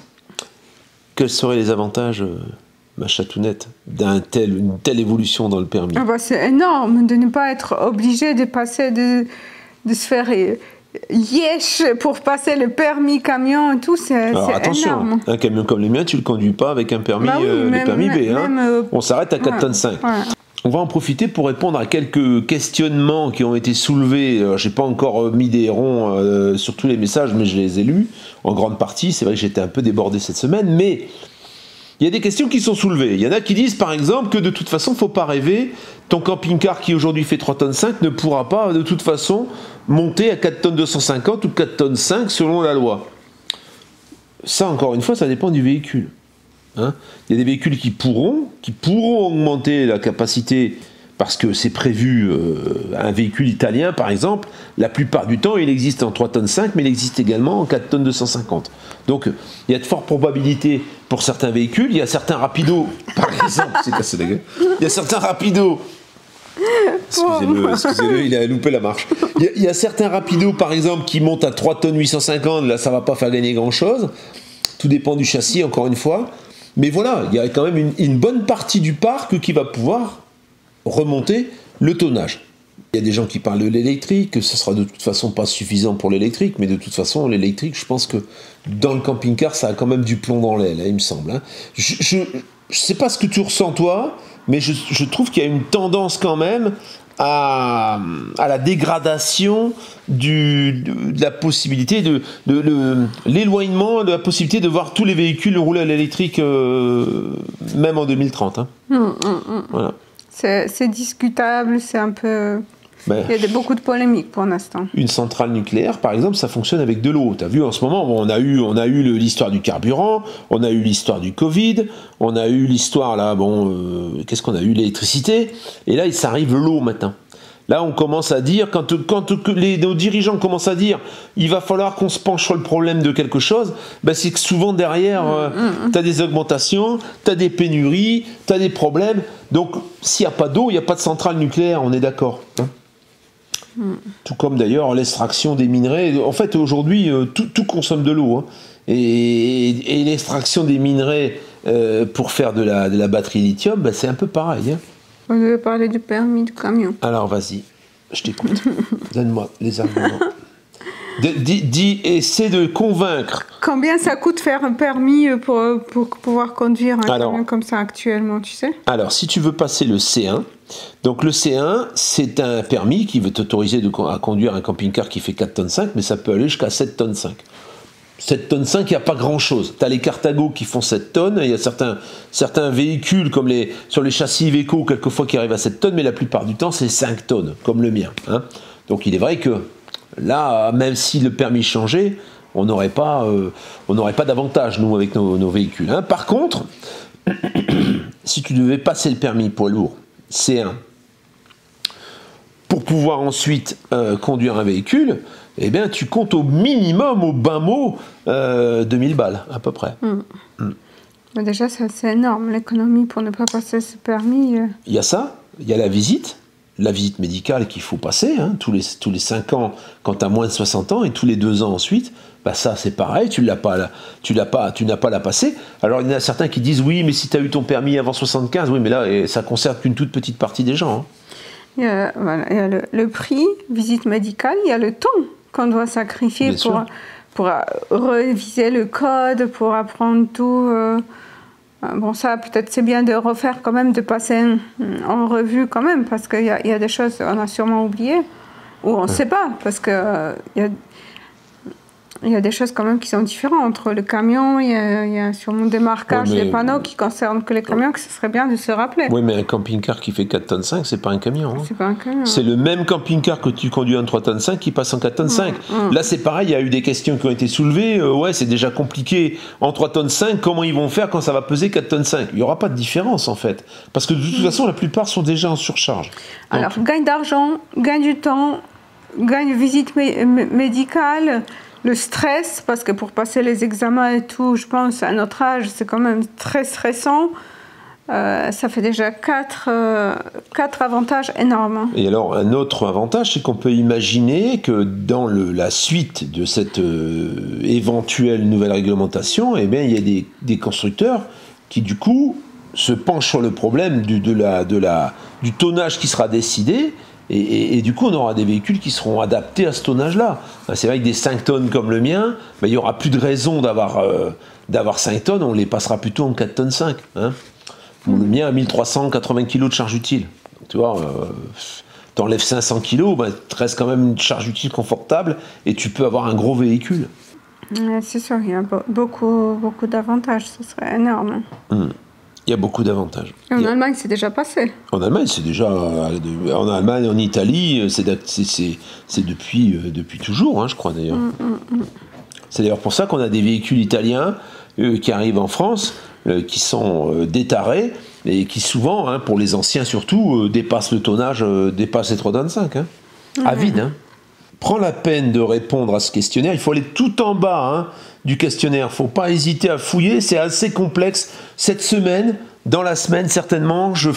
Quels seraient les avantages, ma chatounette, d'une telle évolution dans le permis? Ah bah, c'est énorme de ne pas être obligé de passer, de se faire yesh pour passer le permis camion et tout, c'est attention, énorme. Un camion comme le mien, tu le conduis pas avec un permis, le permis B. On s'arrête à 4,5 tonnes. Ouais. On va en profiter pour répondre à quelques questionnements qui ont été soulevés. J'ai pas encore mis des ronds sur tous les messages, mais je les ai lus en grande partie. C'est vrai que j'étais un peu débordé cette semaine, mais il y a des questions qui sont soulevées. Il y en a qui disent par exemple que de toute façon, faut pas rêver. Ton camping-car qui aujourd'hui fait 3,5 tonnes ne pourra pas de toute façon monter à 4 tonnes 250 ou 4 tonnes 5 selon la loi. Ça, encore une fois, ça dépend du véhicule. Hein, il y a des véhicules qui pourront augmenter la capacité parce que c'est prévu. Un véhicule italien, par exemple, la plupart du temps, il existe en 3 tonnes 5, mais il existe également en 4 tonnes 250. Donc, il y a de fortes probabilités pour certains véhicules. Il y a certains rapidos, par exemple, c'est cassé la gueule. Il y a certains rapidos. Excusez-le, il a loupé la marche. Il y a certains rapidos, par exemple, qui montent à 3 tonnes 850. Là, ça ne va pas faire gagner grand-chose. Tout dépend du châssis, encore une fois. Mais voilà, il y a quand même une bonne partie du parc qui va pouvoir remonter le tonnage. Il y a des gens qui parlent de l'électrique, que ce sera de toute façon pas suffisant pour l'électrique, mais de toute façon, l'électrique, je pense que dans le camping-car, ça a quand même du plomb dans l'aile, il me semble. Hein. Je sais pas ce que tu ressens toi, mais je trouve qu'il y a une tendance quand même à la dégradation de la possibilité de l'éloignement de la possibilité de voir tous les véhicules rouler à l'électrique même en 2030. Hein. Voilà. C'est discutable, c'est un peu... il y a beaucoup de polémiques pour l'instant. Une centrale nucléaire, par exemple, ça fonctionne avec de l'eau. Tu as vu, en ce moment, on a eu l'histoire du carburant, on a eu l'histoire du Covid, on a eu l'histoire, là, qu'est-ce qu'on a eu? L'électricité. Et là, ça arrive l'eau maintenant. Là, on commence à dire, quand nos dirigeants commencent à dire il va falloir qu'on se penche sur le problème de quelque chose, c'est que souvent derrière, tu as des augmentations, tu as des pénuries, tu as des problèmes. Donc, s'il n'y a pas d'eau, il n'y a pas de centrale nucléaire, on est d'accord. Hein. Tout comme d'ailleurs l'extraction des minerais. En fait, aujourd'hui, tout consomme de l'eau. Hein. Et l'extraction des minerais pour faire de la batterie lithium, c'est un peu pareil. Hein. On devait parler du permis de camion. Alors, vas-y, je t'écoute. Donne-moi les arguments. Essaie de convaincre. Combien ça coûte faire un permis pour pouvoir conduire un camion comme ça actuellement, tu sais? Alors, si tu veux passer le C1, donc le C1, c'est un permis qui veut t'autoriser à conduire un camping-car qui fait 4 tonnes 5, mais ça peut aller jusqu'à 7 tonnes 5. 7 tonnes 5, il n'y a pas grand-chose. Tu as les Cartago qui font 7 tonnes, il y a certains véhicules comme sur les châssis Iveco quelquefois qui arrivent à 7 tonnes, mais la plupart du temps c'est 5 tonnes, comme le mien. Hein. Donc il est vrai que là, même si le permis changeait, on n'aurait pas d'avantage, nous, avec nos véhicules. Hein. Par contre, si tu devais passer le permis poids lourd, C1, pour pouvoir ensuite conduire un véhicule, eh bien, tu comptes au minimum, au bas mot, 2000 balles, à peu près. Mais déjà, c'est énorme, l'économie pour ne pas passer ce permis. Il y a ça, il y a la visite médicale qu'il faut passer, hein, tous les 5 ans quand tu as moins de 60 ans, et tous les 2 ans ensuite, ça c'est pareil, tu n'as pas la passé. Alors il y en a certains qui disent, oui, mais si tu as eu ton permis avant 75, oui, mais là, ça ne concerne qu'une toute petite partie des gens. Hein. Il y a le prix, visite médicale, il y a le temps qu'on doit sacrifier pour réviser le code, pour apprendre tout. Ça, peut-être c'est bien de refaire quand même, de passer en revue quand même, parce qu'il y a des choses qu'on a sûrement oubliées, ou on ne sait pas, parce que il y a des choses quand même qui sont différentes entre le camion, il y a sur mon démarquage des panneaux qui concernent que les camions, que ce serait bien de se rappeler. Oui, mais un camping-car qui fait 4 tonnes 5, c'est pas un camion. Hein. C'est pas un camion. C'est le même camping-car que tu conduis en 3 tonnes 5 qui passe en 4 tonnes 5. Là, c'est pareil, il y a eu des questions qui ont été soulevées. Ouais, c'est déjà compliqué en 3 tonnes 5, comment ils vont faire quand ça va peser 4 tonnes 5 ? Il n'y aura pas de différence, en fait. Parce que de toute façon, la plupart sont déjà en surcharge. Donc, alors, gain d'argent, gain du temps, gain de visite médicale, le stress, parce que pour passer les examens et tout, je pense, à notre âge, c'est quand même très stressant. Ça fait déjà 4 avantages énormes. Et alors, un autre avantage, c'est qu'on peut imaginer que dans la suite de cette éventuelle nouvelle réglementation, eh bien, il y a des constructeurs qui, du coup, se penchent sur le problème du tonnage qui sera décidé. Et du coup, on aura des véhicules qui seront adaptés à ce tonnage-là. C'est vrai que des 5 tonnes comme le mien, il n'y aura plus de raison d'avoir 5 tonnes, on les passera plutôt en 4 tonnes 5. Hein. Le mien a 1380 kg de charge utile. Tu vois, t'enlèves 500 kg, tu restes quand même une charge utile confortable et tu peux avoir un gros véhicule. C'est sûr, il y a beaucoup d'avantages, ce serait énorme. Il y a beaucoup d'avantages. En Allemagne, c'est déjà passé. En Allemagne, c'est déjà... En Allemagne, en Italie, c'est depuis toujours, hein, je crois d'ailleurs. C'est d'ailleurs pour ça qu'on a des véhicules italiens qui arrivent en France, qui sont détarés, et qui souvent, hein, pour les anciens surtout, dépassent le tonnage, dépassent les 3 tonnes 5. Hein. À vide. Hein. Prends la peine de répondre à ce questionnaire. Il faut aller tout en bas, hein, du questionnaire. Il ne faut pas hésiter à fouiller, c'est assez complexe. Cette semaine, dans la semaine certainement, je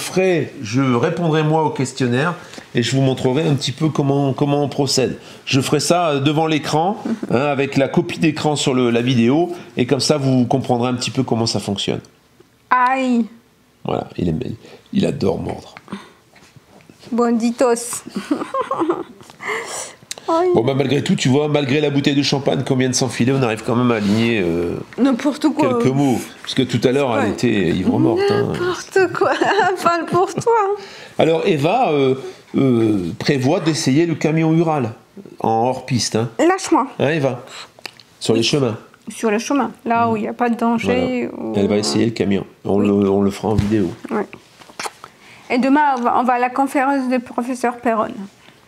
répondrai moi au questionnaire et je vous montrerai un petit peu comment on procède. Je ferai ça devant l'écran, hein, avec la copie d'écran sur la vidéo, et comme ça vous comprendrez un petit peu comment ça fonctionne. Aïe. Voilà, il adore mordre. Bonditos. Bon, malgré tout, tu vois, malgré la bouteille de champagne qu'on vient de s'enfiler, on arrive quand même à aligner n'importe quoi. Quelques mots. Parce que tout à l'heure, elle était ivre-morte. N'importe quoi, parle pour toi. Alors, Eva prévoit d'essayer le camion Ural en hors-piste. Hein. Lâche-moi. Hein, Eva ? Sur les chemins. Sur les chemins, là où il n'y a pas de danger. Voilà. Elle va essayer le camion. On le fera en vidéo. Ouais. Et demain, on va à la conférence du professeur Perron.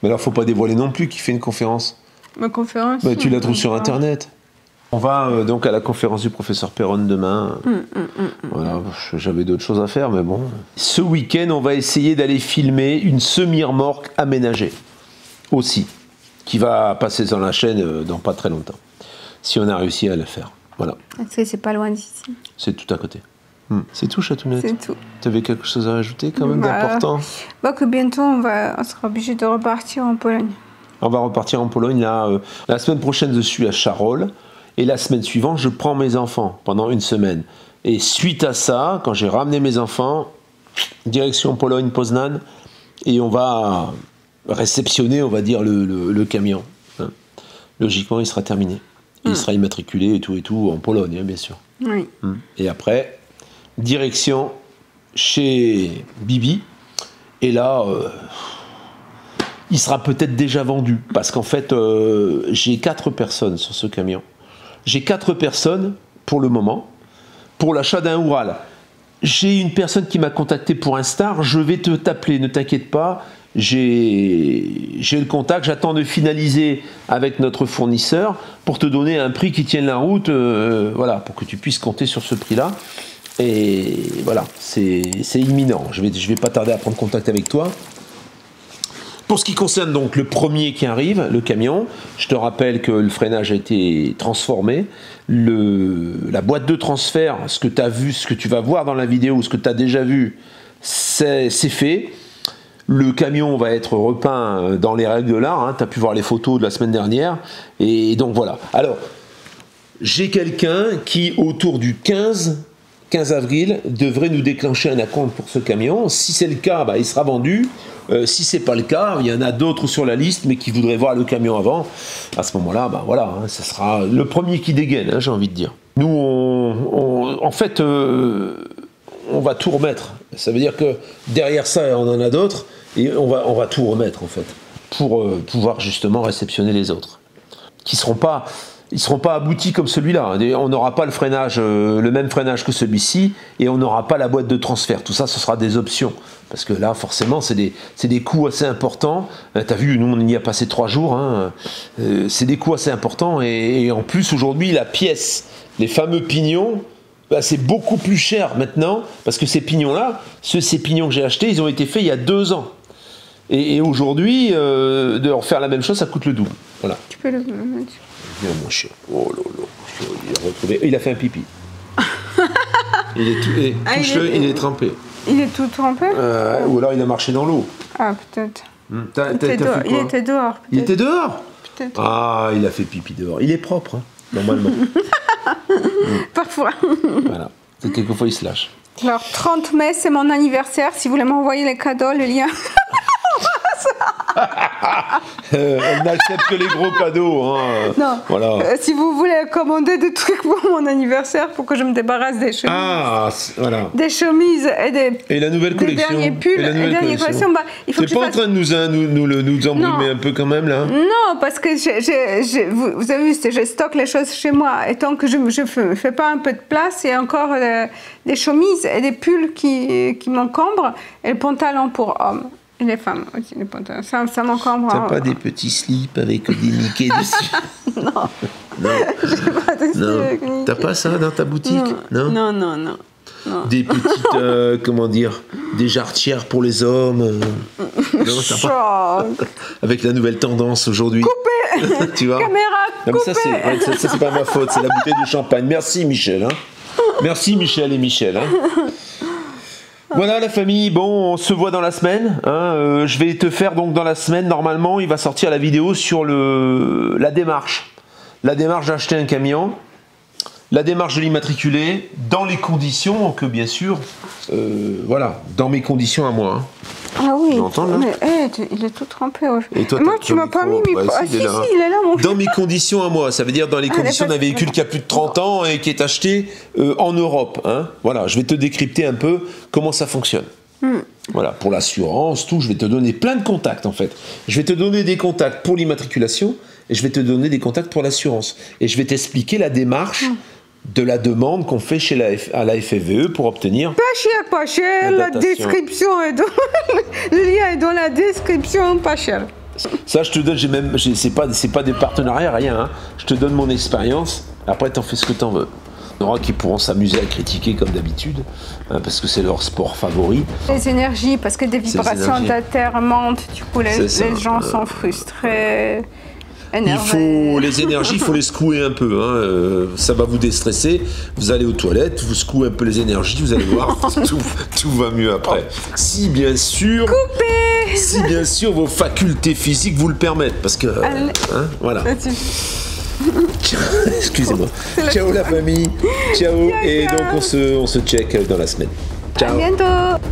Mais alors, faut pas dévoiler non plus qui fait une conférence. Ma conférence Tu la trouves sur Internet. On va donc à la conférence du professeur Perron demain. Voilà, j'avais d'autres choses à faire, mais bon. Ce week-end, on va essayer d'aller filmer une semi-remorque aménagée aussi, qui va passer dans la chaîne dans pas très longtemps, si on a réussi à la faire. Voilà. Est-ce que c'est pas loin d'ici ? C'est tout à côté. C'est tout, Chatounette. C'est tout. Tu avais quelque chose à rajouter quand même d'important ? Que bientôt on sera obligé de repartir en Pologne. On va repartir en Pologne là. La semaine prochaine, je suis à Charolles. Et la semaine suivante, je prends mes enfants pendant une semaine. Et suite à ça, quand j'ai ramené mes enfants, direction Pologne, Poznań, et on va réceptionner, on va dire, le camion. Hein. Logiquement, il sera terminé. Il sera immatriculé et tout en Pologne, hein, bien sûr. Oui. Et après, direction chez Bibi. Et là, il sera peut-être déjà vendu. Parce qu'en fait, j'ai 4 personnes sur ce camion. J'ai 4 personnes pour le moment, pour l'achat d'un Ural. J'ai une personne qui m'a contacté pour un Star. Je vais t'appeler, ne t'inquiète pas. J'ai le contact, j'attends de finaliser avec notre fournisseur pour te donner un prix qui tienne la route, voilà, pour que tu puisses compter sur ce prix-là. Et voilà, c'est imminent. Je vais pas tarder à prendre contact avec toi. Pour ce qui concerne donc le premier qui arrive, le camion, je te rappelle que le freinage a été transformé. La boîte de transfert, ce que tu as vu, ce que tu vas voir dans la vidéo, ce que tu as déjà vu, c'est fait. Le camion va être repeint dans les règles de l'art, hein, tu as pu voir les photos de la semaine dernière, et donc voilà. Alors, j'ai quelqu'un qui, autour du 15 avril, devrait nous déclencher un acompte pour ce camion. Si c'est le cas, il sera vendu. Si c'est pas le cas, il y en a d'autres sur la liste, mais qui voudraient voir le camion avant. À ce moment-là, voilà, hein, ce sera le premier qui dégaine, hein, j'ai envie de dire. Nous, en fait, on va tout remettre. Ça veut dire que derrière ça, on en a d'autres, et on va tout remettre, en fait, pour pouvoir justement réceptionner les autres. Qui seront pas... ils ne seront pas aboutis comme celui-là. On n'aura pas le même freinage que celui-ci et on n'aura pas la boîte de transfert. Tout ça, ce sera des options. Parce que là, forcément, c'est des coûts assez importants. Tu as vu, nous, on y a passé 3 jours. Hein. C'est des coûts assez importants. Et en plus, aujourd'hui, la pièce, les fameux pignons, bah, c'est beaucoup plus cher maintenant. Parce que ces pignons-là, ces pignons que j'ai achetés, ils ont été faits il y a 2 ans. Et aujourd'hui, de refaire la même chose, ça coûte le double. Voilà. Tu peux le mettre. Viens, mon chien. Oh là là. Il a fait un pipi. Il est tout, touche-le, il est trempé. Il est tout trempé ou alors il a marché dans l'eau. Ah, peut-être. Il était dehors. Il était dehors. Peut-être. Ah, il a fait pipi dehors. Il est propre, hein, normalement. Parfois. Voilà. Quelquefois, il se lâche. Alors, 30 mai, c'est mon anniversaire. Si vous voulez m'envoyer les cadeaux, le lien. Elle n'accepte que les gros cadeaux. Hein. Non. Voilà. Si vous voulez commander des trucs pour mon anniversaire, pour que je me débarrasse des chemises. Ah, voilà. Des chemises et la nouvelle collection. Des derniers pulls. Et la dernière collection. Bah, il faut T'es pas en train de nous embrumer un peu quand même là? Non, parce que vous avez vu, je stocke les choses chez moi. Et tant que je ne fais pas un peu de place, il y a encore des chemises et des pulls qui m'encombrent. Et le pantalon pour hommes. Et les femmes aussi, les pantalons. Ça m'encombre. T'as pas des petits slips avec des Mickey dessus? Non. Non. J'ai pas de slip avec Mickey. T'as pas ça dans ta boutique? Non. Des petites, comment dire, des jarretières pour les hommes. Non, t'as pas. Avec la nouvelle tendance aujourd'hui. Coupé. Tu vois? Caméra coupée. Ça, c'est pas ma faute, c'est la bouteille de champagne. Merci Michel. Hein. Merci Michel et Michel. Hein. Voilà la famille, bon, on se voit dans la semaine. Hein. Je vais te faire donc dans la semaine, normalement, il va sortir la vidéo sur la démarche. La démarche d'acheter un camion, la démarche de l'immatriculer, dans les conditions que, bien sûr, voilà, dans mes conditions à moi. Hein. Ah oui, là mais il est tout trempé. Ouais. Et toi, moi, tu m'as pas mis mes... Ah si, il est là, mon Dans mes conditions à moi, ça veut dire dans les conditions d'un véhicule qui a plus de 30 ans et qui est acheté en Europe. Hein. Voilà, je vais te décrypter un peu comment ça fonctionne. Voilà, pour l'assurance, tout, je vais te donner plein de contacts en fait. Je vais te donner des contacts pour l'immatriculation et je vais te donner des contacts pour l'assurance. Et je vais t'expliquer la démarche de la demande qu'on fait à la FFVE pour obtenir... Pas cher, la description est dans... Le lien est dans la description, pas cher. Ça, je te donne, c'est pas des partenariats, rien. Hein. Je te donne mon expérience, après t'en fais ce que t'en veux. Il y en aura qui pourront s'amuser à critiquer comme d'habitude, hein, parce que c'est leur sport favori. Les énergies, parce que des vibrations de la Terre montent, du coup les gens sont frustrés. Les énergies, il faut les secouer un peu. Hein. Ça va vous déstresser. Vous allez aux toilettes, vous secouez un peu les énergies, vous allez voir, tout va mieux après. Si bien sûr, vos facultés physiques vous le permettent, parce que voilà. Excusez-moi. Ciao la famille. Ciao. Et donc on se check dans la semaine. Ciao. À bientôt.